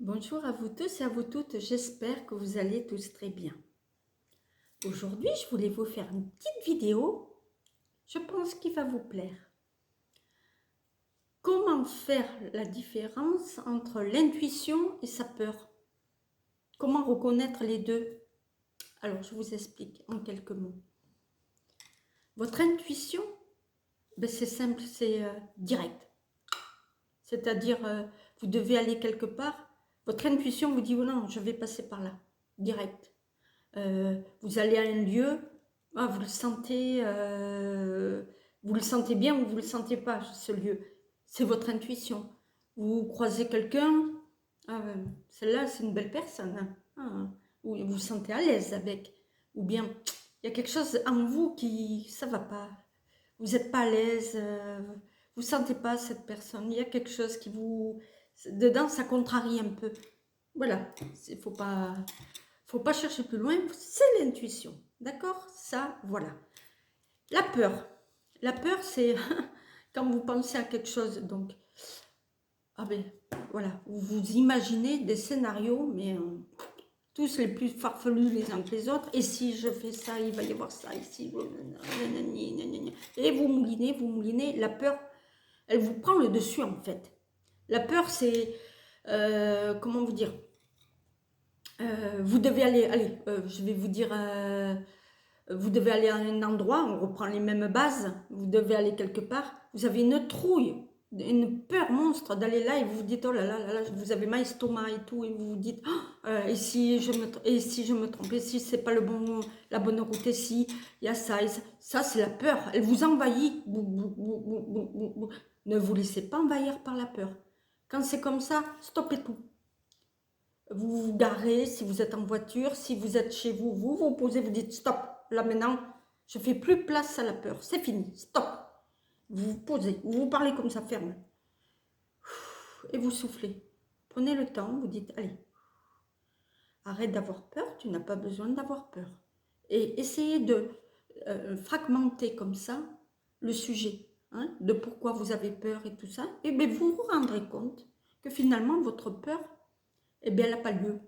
Bonjour à vous tous et à vous toutes, j'espère que vous allez tous très bien. Aujourd'hui, je voulais vous faire une petite vidéo, je pense qu'il va vous plaire. Comment faire la différence entre l'intuition et sa peur? Comment reconnaître les deux? Alors, je vous explique en quelques mots. Votre intuition, c'est simple, c'est direct. C'est-à-dire, vous devez aller quelque part, votre intuition vous dit oh non, je vais passer par là, direct. Vous allez à un lieu, vous le sentez bien ou vous le sentez pas, ce lieu. C'est votre intuition. Vous croisez quelqu'un, celle-là c'est une belle personne, ou vous vous sentez à l'aise avec, ou bien il y a quelque chose en vous qui ça va pas, vous n'êtes pas à l'aise, vous sentez pas cette personne, il y a quelque chose qui vous, dedans ça contrarie un peu. Voilà, il faut pas chercher plus loin, c'est l'intuition. D'accord? Ça, voilà. La peur. La peur, c'est quand vous pensez à quelque chose, donc, voilà, vous imaginez des scénarios, mais tous les plus farfelus les uns que les autres. Et si je fais ça, il va y avoir ça ici. Et vous moulinez. La peur, elle vous prend le dessus, en fait. La peur, c'est, comment vous dire, vous devez aller, je vais vous dire, vous devez aller à un endroit, on reprend les mêmes bases, vous devez aller quelque part, vous avez une trouille, une peur monstre d'aller là et vous vous dites, oh là là, là, là vous avez mal estomac et tout, et vous vous dites, et si je me trompe, et si c'est pas la bonne route, et si il y a ça, ça c'est la peur, elle vous envahit, ne vous laissez pas envahir par la peur. Quand c'est comme ça, stoppez tout. Vous vous garez, si vous êtes en voiture, si vous êtes chez vous, vous posez, vous dites stop. Là maintenant, je ne fais plus place à la peur. C'est fini, stop. Vous vous posez, vous parlez comme ça, ferme. Et vous soufflez. Prenez le temps, vous dites, allez, arrête d'avoir peur, tu n'as pas besoin d'avoir peur. Et essayez de fragmenter comme ça le sujet, de pourquoi vous avez peur et tout ça. Et bien vous vous rendrez compte que finalement, votre peur, elle n'a pas lieu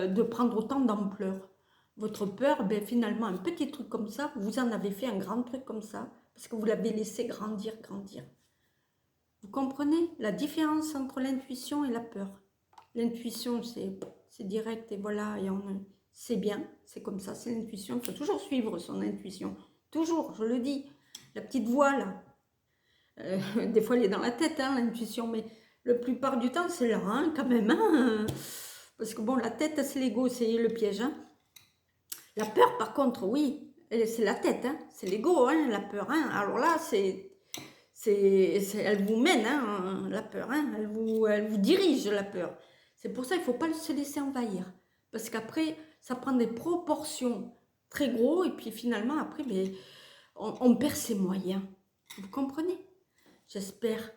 de prendre autant d'ampleur. Votre peur, finalement, un petit truc comme ça, vous en avez fait un grand truc comme ça, parce que vous l'avez laissé grandir. Vous comprenez la différence entre l'intuition et la peur? L'intuition, c'est direct et voilà, et c'est bien, c'est comme ça, c'est l'intuition. Il faut toujours suivre son intuition. Toujours, je le dis. La petite voix, là, des fois, elle est dans la tête, l'intuition, mais la plupart du temps, c'est là, quand même, parce que bon, la tête, c'est l'ego, c'est le piège. La peur, par contre, oui, c'est la tête, c'est l'ego, la peur. Alors là, elle vous mène, la peur. Elle vous dirige, la peur. C'est pour ça qu'il ne faut pas se laisser envahir. Parce qu'après, ça prend des proportions très gros. Et puis finalement, après, on perd ses moyens. Vous comprenez? J'espère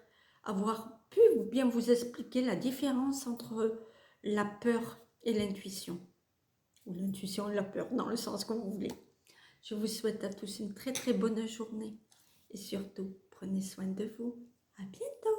avoir pu bien vous expliquer la différence entre la peur et l'intuition. Ou l'intuition et la peur, dans le sens que vous voulez. Je vous souhaite à tous une très très bonne journée. Et surtout, prenez soin de vous. À bientôt!